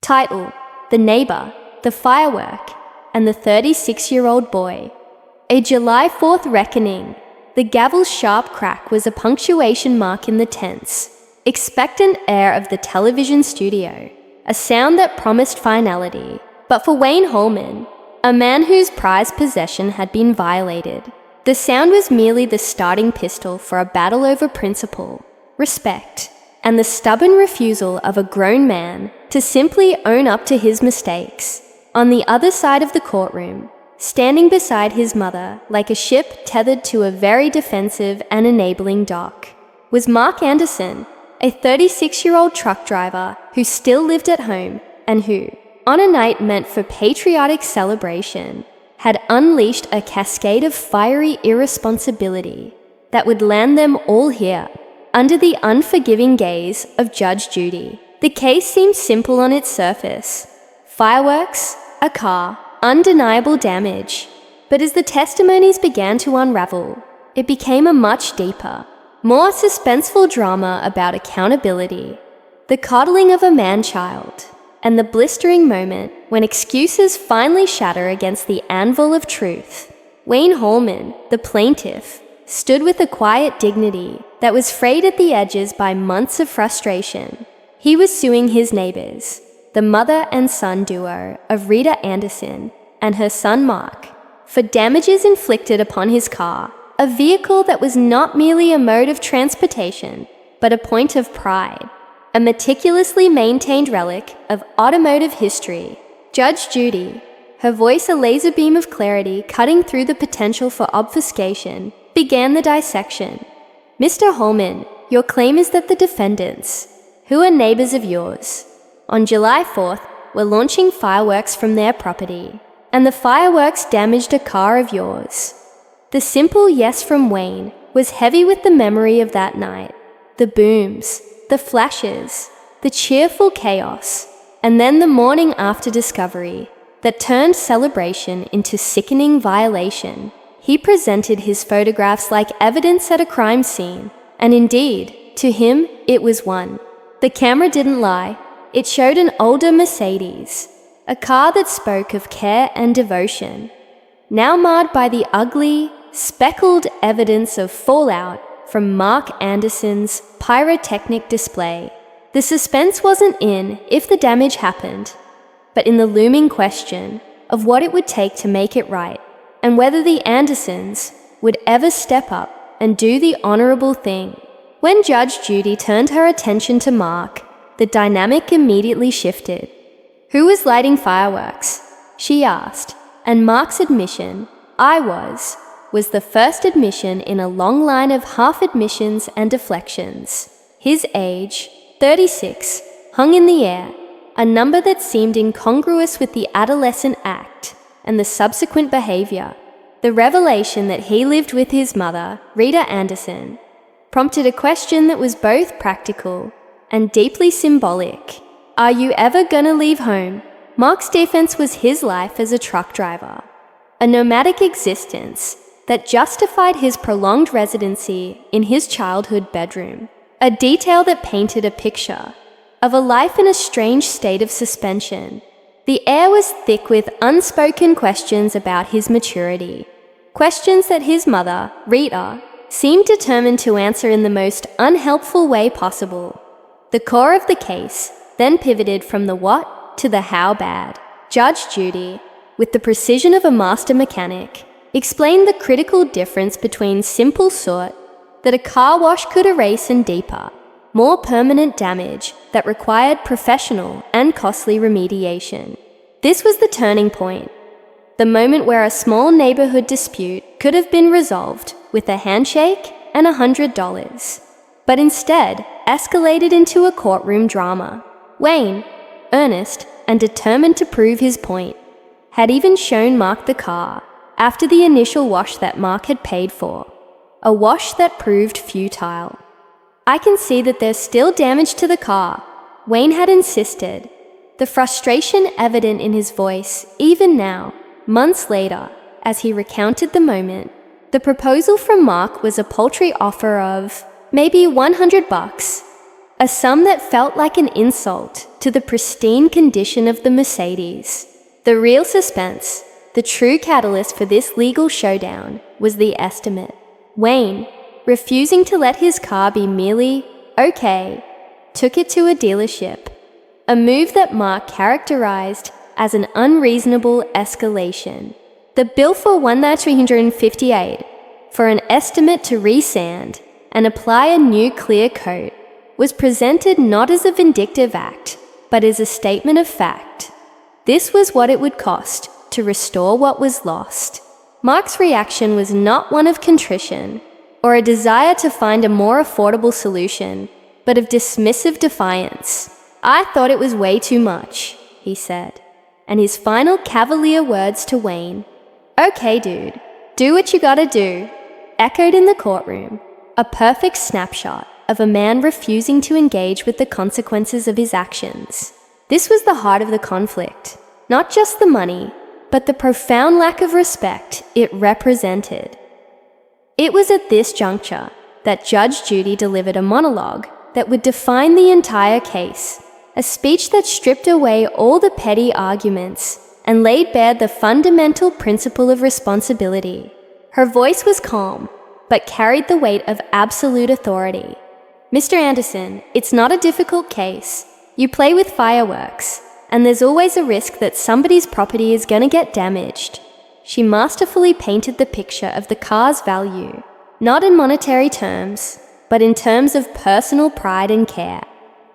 Title: The Neighbor, the Firework, and the 36-year-old Boy. A July 4th reckoning. The gavel's sharp crack was a punctuation mark in the tense, expectant air of the television studio, a sound that promised finality. But for Wayne Holman, a man whose prized possession had been violated, the sound was merely the starting pistol for a battle over principle, respect, and the stubborn refusal of a grown man to simply own up to his mistakes. On the other side of the courtroom, standing beside his mother like a ship tethered to a very defensive and enabling dock, was Mark Anderson, a 36-year-old truck driver who still lived at home and who, on a night meant for patriotic celebration, had unleashed a cascade of fiery irresponsibility that would land them all here, under the unforgiving gaze of Judge Judy. The case seemed simple on its surface. Fireworks, a car, undeniable damage. But as the testimonies began to unravel, it became a much deeper, more suspenseful drama about accountability, the coddling of a man-child, and the blistering moment when excuses finally shatter against the anvil of truth. Wayne Holman, the plaintiff, stood with a quiet dignity that was frayed at the edges by months of frustration. He was suing his neighbors, the mother and son duo of Rita Anderson and her son Mark, for damages inflicted upon his car, a vehicle that was not merely a mode of transportation, but a point of pride, a meticulously maintained relic of automotive history. Judge Judy, her voice a laser beam of clarity cutting through the potential for obfuscation, began the dissection. Mr. Holman, your claim is that the defendants, who are neighbors of yours, on July 4th were launching fireworks from their property, and the fireworks damaged a car of yours. The simple yes from Wayne was heavy with the memory of that night, the booms, the flashes, the cheerful chaos, and then the morning after discovery that turned celebration into sickening violation. He presented his photographs like evidence at a crime scene, and indeed, to him, it was one. The camera didn't lie. It showed an older Mercedes, a car that spoke of care and devotion, now marred by the ugly, speckled evidence of fallout from Mark Anderson's pyrotechnic display. The suspense wasn't in if the damage happened, but in the looming question of what it would take to make it right, and whether the Andersons would ever step up and do the honorable thing. When Judge Judy turned her attention to Mark, the dynamic immediately shifted. Who was lighting fireworks? She asked, and Mark's admission, I was the first admission in a long line of half admissions and deflections. His age, 36, hung in the air, a number that seemed incongruous with the adolescent act and the subsequent behavior. The revelation that he lived with his mother, Rita Anderson, prompted a question that was both practical and deeply symbolic. Are you ever gonna leave home? Mark's defense was his life as a truck driver, a nomadic existence that justified his prolonged residency in his childhood bedroom, a detail that painted a picture of a life in a strange state of suspension. The air was thick with unspoken questions about his maturity, questions that his mother, Rita, seemed determined to answer in the most unhelpful way possible. The core of the case then pivoted from the what to the how bad. Judge Judy, with the precision of a master mechanic, explained the critical difference between simple soot that a car wash could erase and deeper, more permanent damage that required professional and costly remediation. This was the turning point, the moment where a small neighborhood dispute could have been resolved with a handshake and $100, but instead escalated into a courtroom drama. Wayne, earnest and determined to prove his point, had even shown Mark the car after the initial wash that Mark had paid for, a wash that proved futile. I can see that there's still damage to the car, Wayne had insisted, the frustration evident in his voice even now, months later, as he recounted the moment. The proposal from Mark was a paltry offer of maybe $100, a sum that felt like an insult to the pristine condition of the Mercedes. The real suspense, the true catalyst for this legal showdown, was the estimate. Wayne, refusing to let his car be merely okay, took it to a dealership, a move that Mark characterized as an unreasonable escalation. The bill for $1,358 for an estimate to resand and apply a new clear coat was presented not as a vindictive act, but as a statement of fact. This was what it would cost to restore what was lost. Mark's reaction was not one of contrition or a desire to find a more affordable solution, but of dismissive defiance. "I thought it was way too much," he said, and his final cavalier words to Wayne, "Okay, dude, do what you gotta do," echoed in the courtroom, a perfect snapshot of a man refusing to engage with the consequences of his actions. This was the heart of the conflict, not just the money, but the profound lack of respect it represented. It was at this juncture that Judge Judy delivered a monologue that would define the entire case, a speech that stripped away all the petty arguments and laid bare the fundamental principle of responsibility. Her voice was calm, but carried the weight of absolute authority. "Mr. Anderson, it's not a difficult case. You play with fireworks, and there's always a risk that somebody's property is gonna get damaged." She masterfully painted the picture of the car's value, not in monetary terms, but in terms of personal pride and care.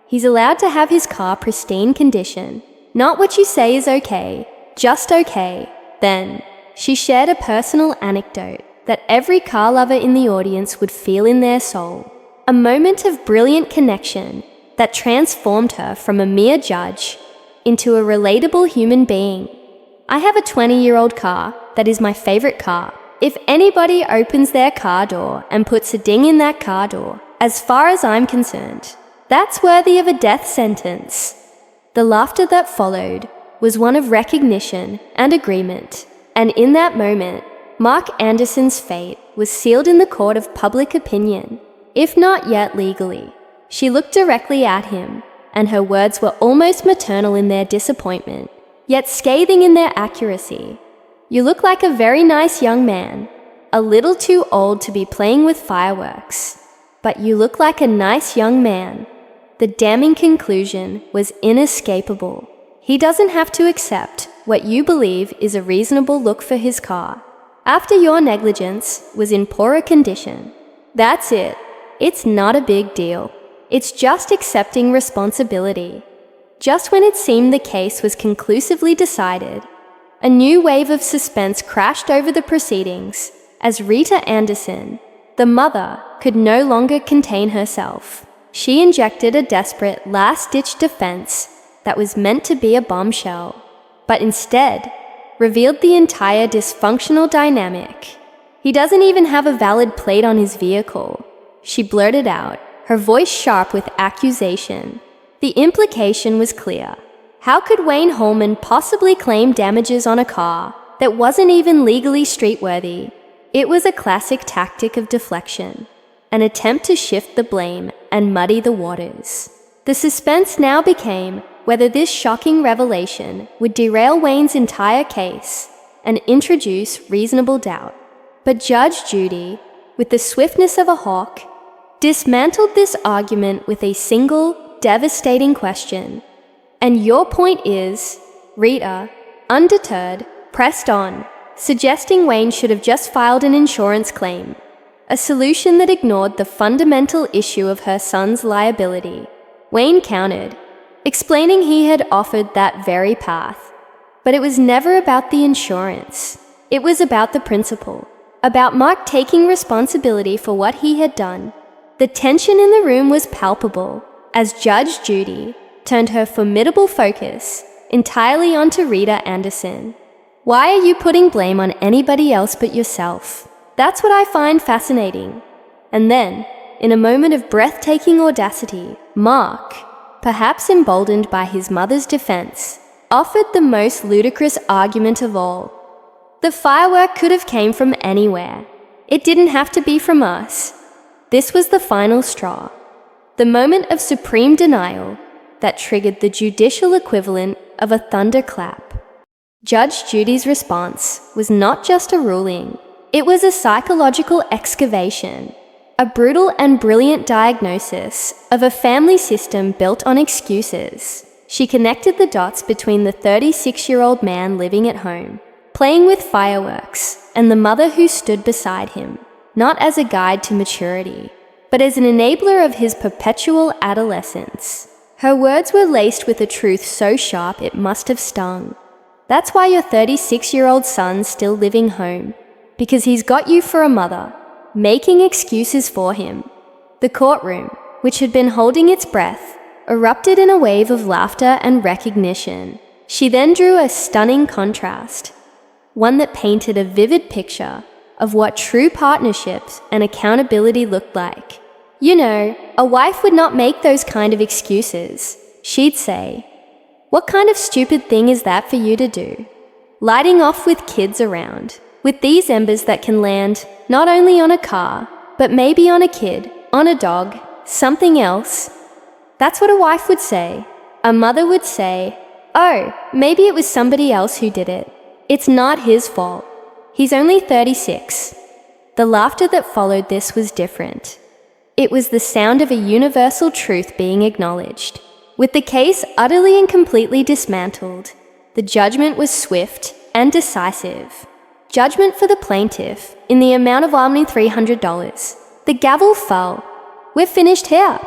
He's allowed to have his car pristine condition, not what you say is okay, just okay. Then, she shared a personal anecdote that every car lover in the audience would feel in their soul, a moment of brilliant connection that transformed her from a mere judge into a relatable human being. "I have a 20-year-old car that is my favorite car. If anybody opens their car door and puts a ding in that car door, as far as I'm concerned, that's worthy of a death sentence." The laughter that followed was one of recognition and agreement, and in that moment, Mark Anderson's fate was sealed in the court of public opinion, if not yet legally. She looked directly at him, and her words were almost maternal in their disappointment, yet scathing in their accuracy. "You look like a very nice young man, a little too old to be playing with fireworks, but you look like a nice young man." The damning conclusion was inescapable. He doesn't have to accept what you believe is a reasonable look for his car, after your negligence was in poorer condition. That's it. It's not a big deal. It's just accepting responsibility. Just when it seemed the case was conclusively decided, a new wave of suspense crashed over the proceedings as Rita Anderson, the mother, could no longer contain herself. She injected a desperate last-ditch defense that was meant to be a bombshell, but instead revealed the entire dysfunctional dynamic. "He doesn't even have a valid plate on his vehicle," she blurted out, her voice sharp with accusation. The implication was clear. How could Wayne Holman possibly claim damages on a car that wasn't even legally streetworthy? It was a classic tactic of deflection, an attempt to shift the blame and muddy the waters. The suspense now became whether this shocking revelation would derail Wayne's entire case and introduce reasonable doubt. But Judge Judy, with the swiftness of a hawk, dismantled this argument with a single, devastating question. "And your point is," Rita, undeterred, pressed on, suggesting Wayne should have just filed an insurance claim, a solution that ignored the fundamental issue of her son's liability. Wayne countered, explaining he had offered that very path. But it was never about the insurance. It was about the principle, about Mark taking responsibility for what he had done. The tension in the room was palpable as Judge Judy turned her formidable focus entirely onto Rita Anderson. "Why are you putting blame on anybody else but yourself? That's what I find fascinating." And then, in a moment of breathtaking audacity, Mark, perhaps emboldened by his mother's defense, offered the most ludicrous argument of all. "The firework could have came from anywhere. It didn't have to be from us." This was the final straw. the moment of supreme denial that triggered the judicial equivalent of a thunderclap. Judge Judy's response was not just a ruling, it was a psychological excavation, a brutal and brilliant diagnosis of a family system built on excuses. She connected the dots between the 36-year-old man living at home, playing with fireworks, and the mother who stood beside him, not as a guide to maturity, but as an enabler of his perpetual adolescence. Her words were laced with a truth so sharp it must have stung. That's why your 36-year-old son's still living home, because he's got you for a mother, making excuses for him. The courtroom, which had been holding its breath, erupted in a wave of laughter and recognition. She then drew a stunning contrast, one that painted a vivid picture of what true partnerships and accountability looked like. You know, a wife would not make those kind of excuses. She'd say, "What kind of stupid thing is that for you to do? Lighting off with kids around, with these embers that can land not only on a car, but maybe on a kid, on a dog, something else." That's what a wife would say. A mother would say, "Oh, maybe it was somebody else who did it. It's not his fault. He's only 36. The laughter that followed this was different. It was the sound of a universal truth being acknowledged. With the case utterly and completely dismantled, the judgment was swift and decisive. Judgment for the plaintiff in the amount of only $300. The gavel fell. "We're finished here."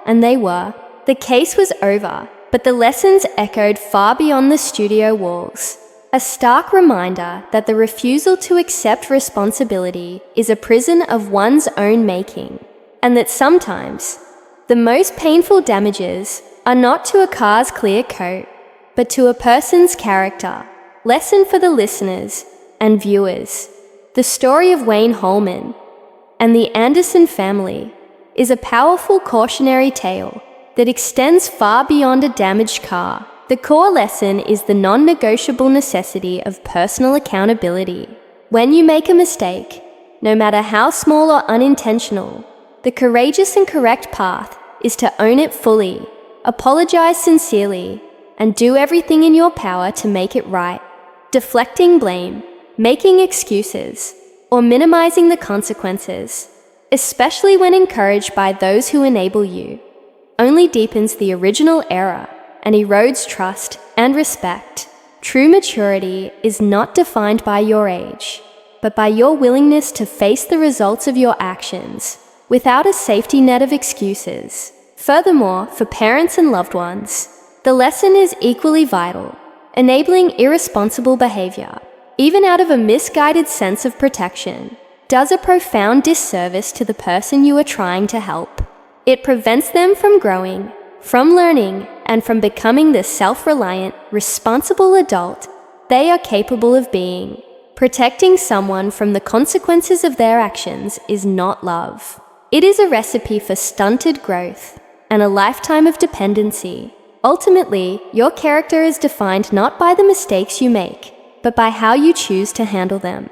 And they were. The case was over, but the lessons echoed far beyond the studio walls. A stark reminder that the refusal to accept responsibility is a prison of one's own making, and that sometimes the most painful damages are not to a car's clear coat, but to a person's character. Lesson for the listeners and viewers. The story of Wayne Holman and the Anderson family is a powerful cautionary tale that extends far beyond a damaged car. The core lesson is the non-negotiable necessity of personal accountability. When you make a mistake, no matter how small or unintentional, the courageous and correct path is to own it fully, apologize sincerely, and do everything in your power to make it right. Deflecting blame, making excuses, or minimizing the consequences, especially when encouraged by those who enable you, only deepens the original error and erodes trust and respect. True maturity is not defined by your age, but by your willingness to face the results of your actions without a safety net of excuses. Furthermore, for parents and loved ones, the lesson is equally vital. Enabling irresponsible behavior, even out of a misguided sense of protection, does a profound disservice to the person you are trying to help. It prevents them from growing, from learning, and from becoming the self-reliant, responsible adult they are capable of being. Protecting someone from the consequences of their actions is not love. It is a recipe for stunted growth and a lifetime of dependency. Ultimately, your character is defined not by the mistakes you make, but by how you choose to handle them.